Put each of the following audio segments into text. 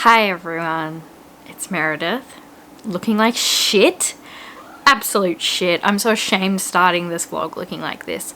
Hi everyone, it's Meredith, looking like shit, absolute shit. I'm so ashamed starting this vlog looking like this,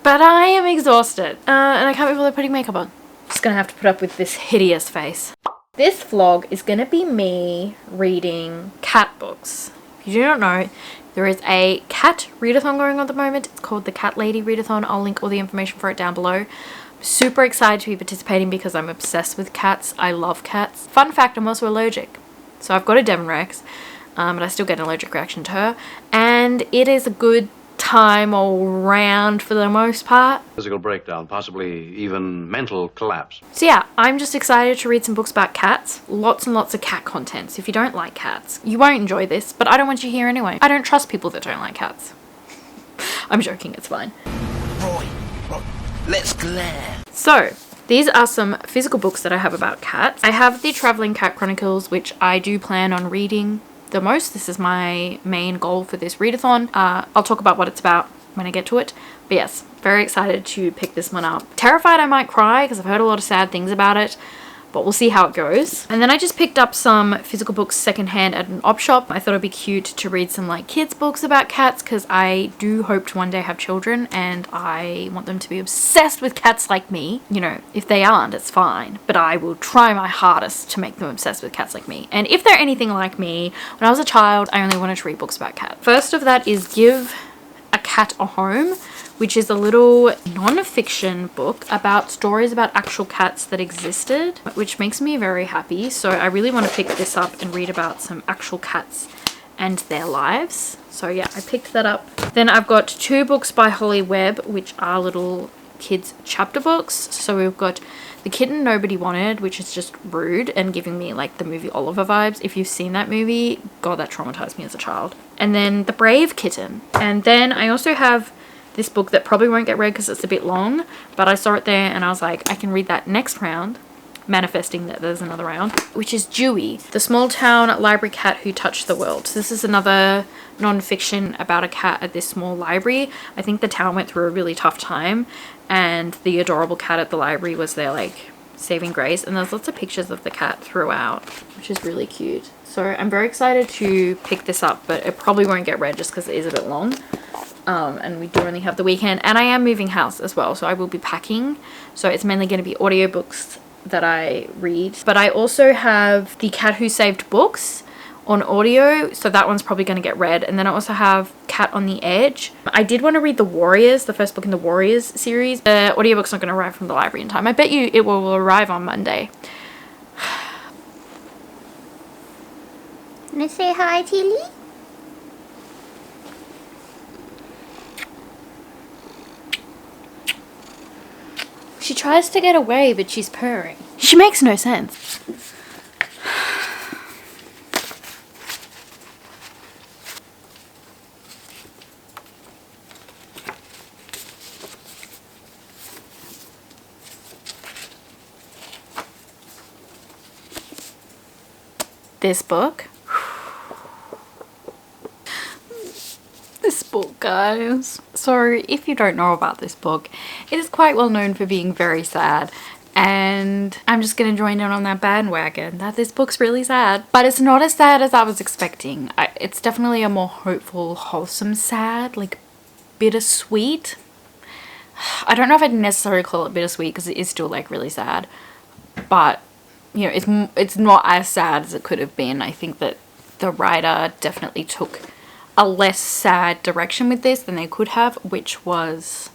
but I am exhausted and I can't be bothered putting makeup on. Just gonna have to put up with this hideous face. This vlog is gonna be me reading cat books. If you do not know, there is a cat readathon going on at the moment. It's called the Cat Lady Readathon. I'll link all the information for it down below. Super excited to be participating because I'm obsessed with cats. I love cats. Fun fact, I'm also allergic. So I've got a Devon Rex, but I still get an allergic reaction to her. And it is a good time all round for the most part. Physical breakdown, possibly even mental collapse. So yeah, I'm just excited to read some books about cats. Lots and lots of cat content. So if you don't like cats, you won't enjoy this, but I don't want you here anyway. I don't trust people that don't like cats. I'm joking, it's fine. Roy, let's glare. So, these are some physical books that I have about cats. I have the Traveling Cat Chronicles, which I do plan on reading the most. This is my main goal for this readathon. I'll talk about what it's about when I get to it. But yes, very excited to pick this one up. Terrified I might cry because I've heard a lot of sad things about it, but we'll see how it goes. And then I just picked up some physical books secondhand at an op shop. I thought it'd be cute to read some like kids books about cats because I do hope to one day have children and I want them to be obsessed with cats like me. You know, if they aren't, it's fine, but I will try my hardest to make them obsessed with cats like me. And if they're anything like me, when I was a child, I only wanted to read books about cats. First of that is Give a Cat a Home, which is a little non-fiction book about stories about actual cats that existed, which makes me very happy. So I really want to pick this up and read about some actual cats and their lives. So yeah, I picked that up. Then I've got two books by Holly Webb, which are little kids chapter books. So we've got The Kitten Nobody Wanted, which is just rude and giving me like the movie Oliver vibes. If you've seen that movie, God, that traumatized me as a child. And then The Brave Kitten. And then I also have this book that probably won't get read because it's a bit long, but I saw it there and I was like, I can read that next round, manifesting that there's another round, which is Dewey, the small town library cat who touched the world. So this is another non-fiction about a cat at this small library. I think the town went through a really tough time and the adorable cat at the library was their like saving grace, and there's lots of pictures of the cat throughout, which is really cute. So I'm very excited to pick this up, but it probably won't get read just because it is a bit long. And we do only have the weekend, and I am moving house as well, so I will be packing, so it's mainly going to be audiobooks that I read. But I also have The Cat Who Saved Books on audio, so that one's probably going to get read. And then I also have Cat on the Edge. I did want to read The Warriors, the first book in the Warriors series. The audiobook's not going to arrive from the library in time. I bet you it will arrive on Monday. Wanna say hi, Tilly? She tries to get away, but she's purring. She makes no sense. This book. This book, guys. So if you don't know about this book, it is quite well known for being very sad, and I'm just gonna join in on that bandwagon that this book's really sad, but it's not as sad as I was expecting. It's definitely a more hopeful, wholesome sad, like bittersweet. I don't know if I'd necessarily call it bittersweet because it is still like really sad, but you know, it's not as sad as it could have been. I think that the writer definitely took a less sad direction with this than they could have, which was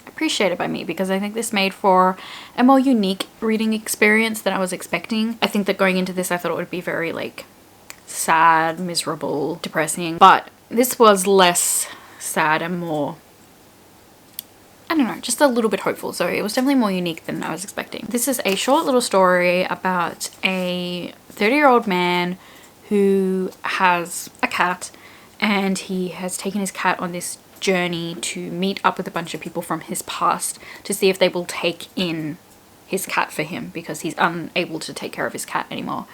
appreciated by me because I think this made for a more unique reading experience than I was expecting. I think that going into this I thought it would be very like sad, miserable, depressing, but this was less sad and more, I don't know, just a little bit hopeful. So it was definitely more unique than I was expecting. This is a short little story about a 30-year-old man who has a cat, and he has taken his cat on this journey to meet up with a bunch of people from his past to see if they will take in his cat for him because he's unable to take care of his cat anymore.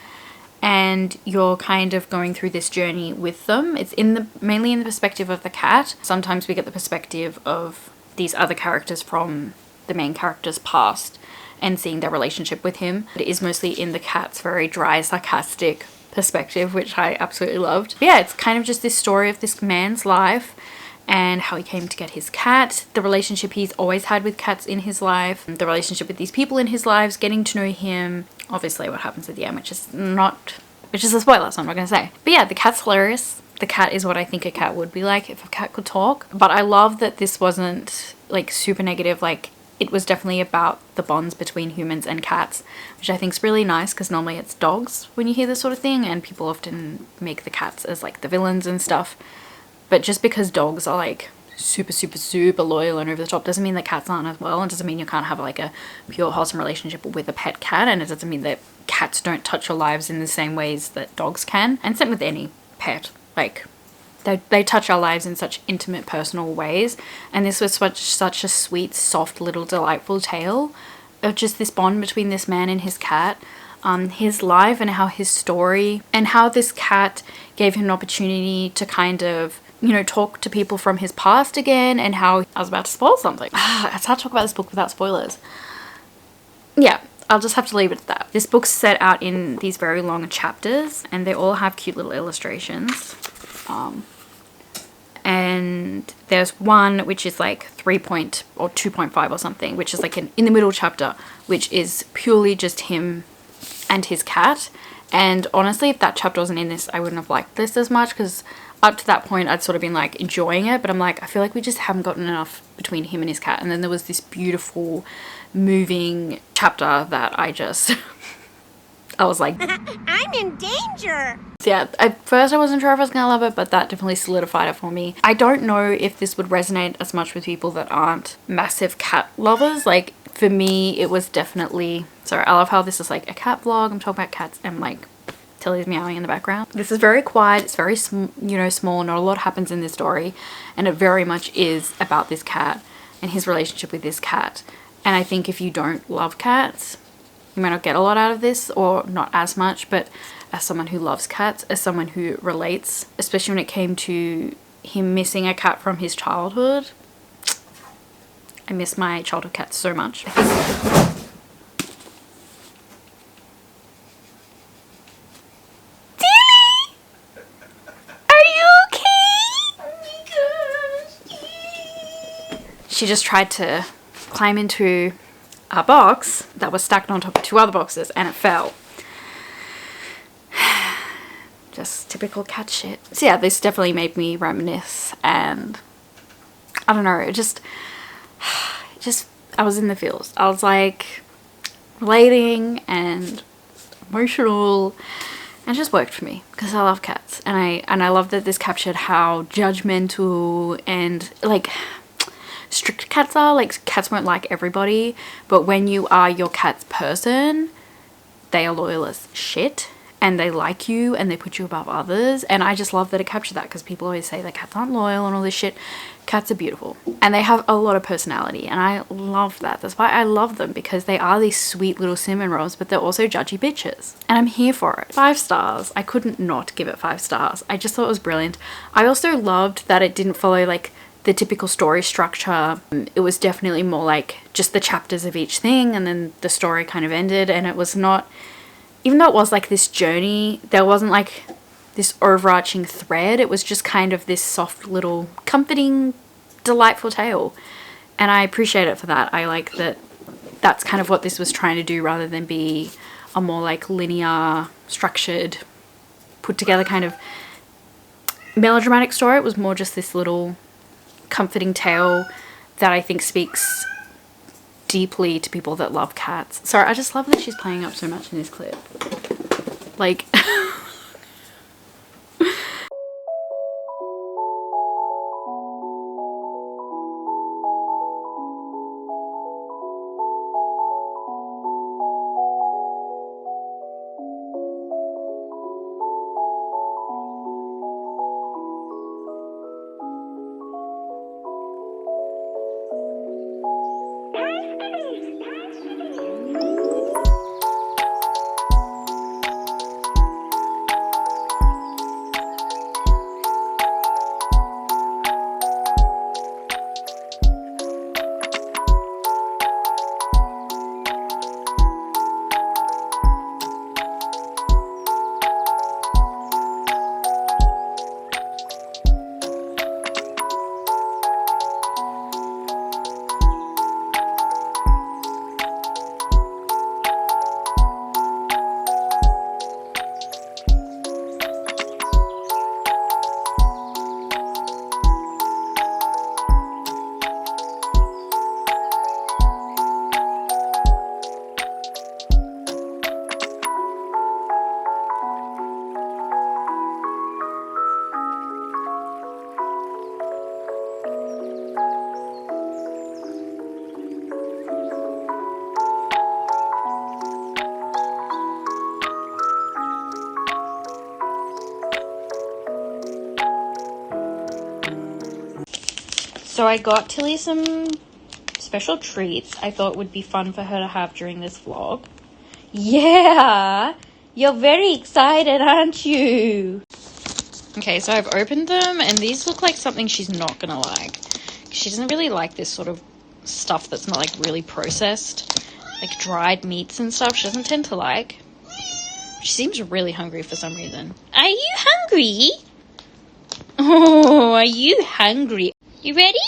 And you're kind of going through this journey with them. It's mainly in the perspective of the cat. Sometimes we get the perspective of these other characters from the main character's past, and seeing their relationship with him. It is mostly in the cat's very dry, sarcastic perspective, which I absolutely loved. But yeah, it's kind of just this story of this man's life and how he came to get his cat, the relationship he's always had with cats in his life, the relationship with these people in his lives, getting to know him, obviously what happens at the end, which is a spoiler, so I'm not going to say. But yeah, the cat's hilarious. The cat is what I think a cat would be like if a cat could talk. But I love that this wasn't like super negative, like it was definitely about the bonds between humans and cats, which I think is really nice because normally it's dogs when you hear this sort of thing, and people often make the cats as like the villains and stuff. But just because dogs are like super, super, super loyal and over the top doesn't mean that cats aren't as well. It doesn't mean you can't have like a pure wholesome relationship with a pet cat, and it doesn't mean that cats don't touch your lives in the same ways that dogs can. And same with any pet. Like they touch our lives in such intimate, personal ways. And this was such a sweet, soft, little, delightful tale of just this bond between this man and his cat. His life and how his story and how this cat gave him an opportunity to kind of, you know, talk to people from his past again, and how I was about to spoil something. It's hard to talk about this book without spoilers. Yeah, I'll just have to leave it at that. This book's set out in these very long chapters, and they all have cute little illustrations. And there's one which is like 3 or 2.5 or something, which is like in the middle chapter, which is purely just him and his cat. And honestly, if that chapter wasn't in this, I wouldn't have liked this as much, because up to that point I'd sort of been like enjoying it, but I'm like, I feel like we just haven't gotten enough between him and his cat. And then there was this beautiful moving chapter that I was like I'm in danger. yeah, at first I wasn't sure if I was gonna love it, but that definitely solidified it for me. I don't know if this would resonate as much with people that aren't massive cat lovers. Like for me, it was definitely, sorry, I love how this is like a cat vlog. I'm talking about cats and like Tilly's meowing in the background. This is very quiet. It's very small. Not a lot happens in this story, and it very much is about this cat and his relationship with this cat. And I think if you don't love cats, you might not get a lot out of this, or not as much. But as someone who loves cats, as someone who relates, especially when it came to him missing a cat from his childhood, I miss my childhood cat so much. She just tried to climb into a box that was stacked on top of 2 other boxes, and it fell. Just typical cat shit. So yeah, this definitely made me reminisce, and I don't know, it just I was in the feels. I was like relating and emotional, and it just worked for me because I love cats, and I love that this captured how judgmental and like strict cats are. Like cats won't like everybody, but when you are your cat's person, they are loyal as shit, and they like you and they put you above others. And I just love that it captured that, because people always say that cats aren't loyal and all this shit. Cats are beautiful and they have a lot of personality, and I love that. That's why I love them, because they are these sweet little cinnamon rolls, but they're also judgy bitches, and I'm here for it. 5 stars. I couldn't not give it 5 stars. I just thought it was brilliant. I also loved that it didn't follow like the typical story structure. It was definitely more like just the chapters of each thing, and then the story kind of ended. And it was not, even though it was like this journey, there wasn't like this overarching thread. It was just kind of this soft little comforting, delightful tale, and I appreciate it for that. I like that that's kind of what this was trying to do, rather than be a more like linear, structured, put together kind of melodramatic story. It was more just this little comforting tale that I think speaks deeply to people that love cats. Sorry, I just love that she's playing up so much in this clip. Like So I got Tilly some special treats I thought would be fun for her to have during this vlog. Yeah, you're very excited, aren't you? Okay, so I've opened them and these look like something she's not gonna like. She doesn't really like this sort of stuff that's not like really processed, like dried meats and stuff. She doesn't tend to like. She seems really hungry for some reason. Are you hungry? Oh, are you hungry? You ready?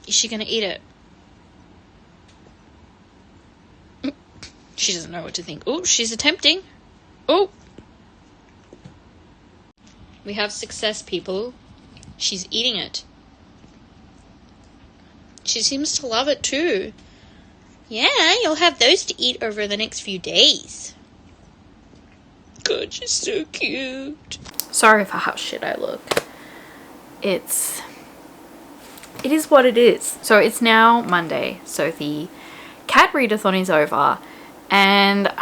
Is she gonna eat it? She doesn't know what to think. Oh, she's attempting. Oh. We have success, people. She's eating it. She seems to love it too. Yeah, you'll have those to eat over the next few days. God, she's so cute. Sorry for how shit I look. It is what it is. So it's now Monday, so the cat readathon is over, and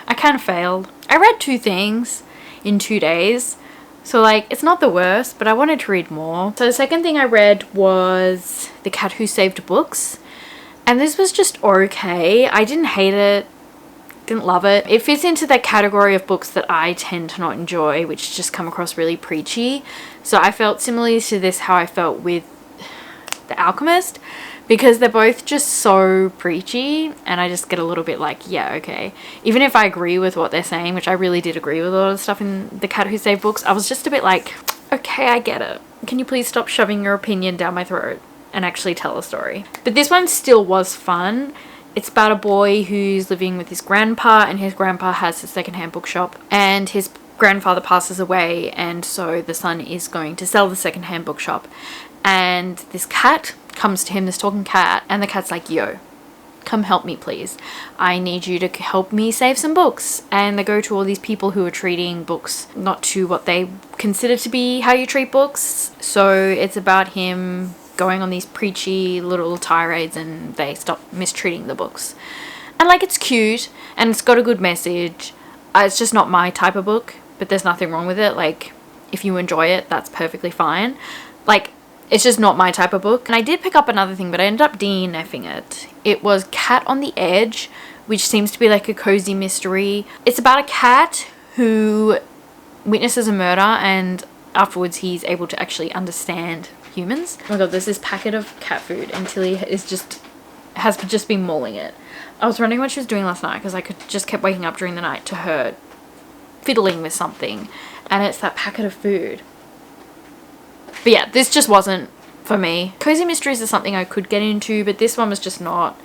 I kind of failed. I read 2 things in 2 days, so like it's not the worst, but I wanted to read more. So the second thing I read was The Cat Who Saved Books, and this was just okay. I didn't hate it, didn't love it. It fits into that category of books that I tend to not enjoy, which just come across really preachy. So I felt similarly to this how I felt with The Alchemist, because they're both just so preachy and I just get a little bit like, yeah, okay. Even if I agree with what they're saying, which I really did agree with a lot of stuff in The Cat Who Saved Books, I was just a bit like, okay, I get it. Can you please stop shoving your opinion down my throat and actually tell a story? But this one still was fun. It's about a boy who's living with his grandpa, and his grandpa has a secondhand bookshop, and his grandfather passes away, and so the son is going to sell the secondhand bookshop. And this cat comes to him, this talking cat, and the cat's like, yo, come help me please. I need you to help me save some books. And they go to all these people who are treating books not to what they consider to be how you treat books. So it's about him going on these preachy little tirades and they stop mistreating the books. And like, it's cute and it's got a good message. It's just not my type of book, but there's nothing wrong with it. Like, if you enjoy it, that's perfectly fine. Like, it's just not my type of book. And I did pick up another thing, but I ended up DNFing it. It was Cat on the Edge, which seems to be like a cozy mystery. It's about a cat who witnesses a murder and afterwards he's able to actually understand humans. Oh my god, there's this packet of cat food and Tilly has just been mauling it. I was wondering what she was doing last night because I just kept waking up during the night to her fiddling with something, and it's that packet of food. But yeah, this just wasn't for me. Cozy mysteries is something I could get into, but this one was just not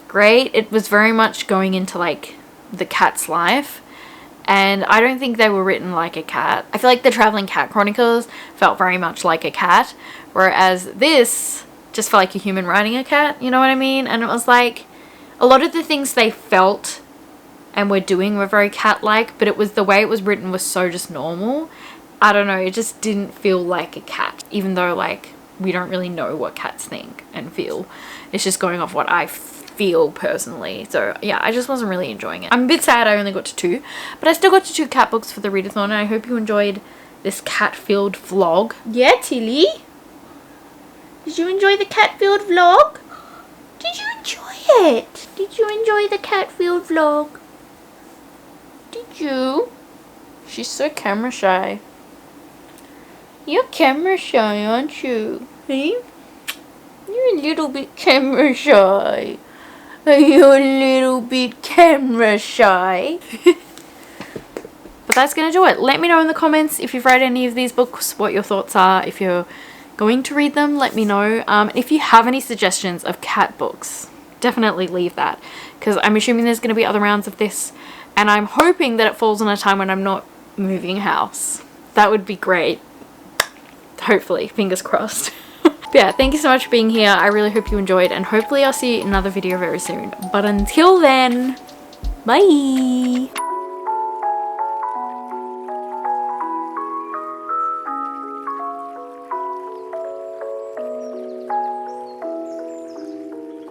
great. It was very much going into like the cat's life, and I don't think they were written like a cat. I feel like the Traveling Cat Chronicles felt very much like a cat, whereas this just felt like a human riding a cat, you know what I mean? And it was like, a lot of the things they felt and were doing were very cat-like, but it was the way it was written was so just normal. I don't know, it just didn't feel like a cat, even though like we don't really know what cats think and feel. It's just going off what I feel personally. So yeah, I just wasn't really enjoying it. I'm a bit sad I only got to 2, but I still got to 2 cat books for the readathon, and I hope you enjoyed this cat-filled vlog. Yeah, Tilly? Did you enjoy the cat-filled vlog? Did you enjoy it? Did you enjoy the cat-filled vlog? Did you? She's so camera shy. You're camera shy, aren't you? Hey? You're a little bit camera shy. You're a little bit camera shy. But that's gonna do it. Let me know in the comments if you've read any of these books, what your thoughts are. If you're going to read them, let me know. If you have any suggestions of cat books, definitely leave that, because I'm assuming there's going to be other rounds of this, and I'm hoping that it falls on a time when I'm not moving house. That would be great. Hopefully, fingers crossed. But yeah, thank you so much for being here. I really hope you enjoyed, and hopefully I'll see you in another video very soon. But until then, bye!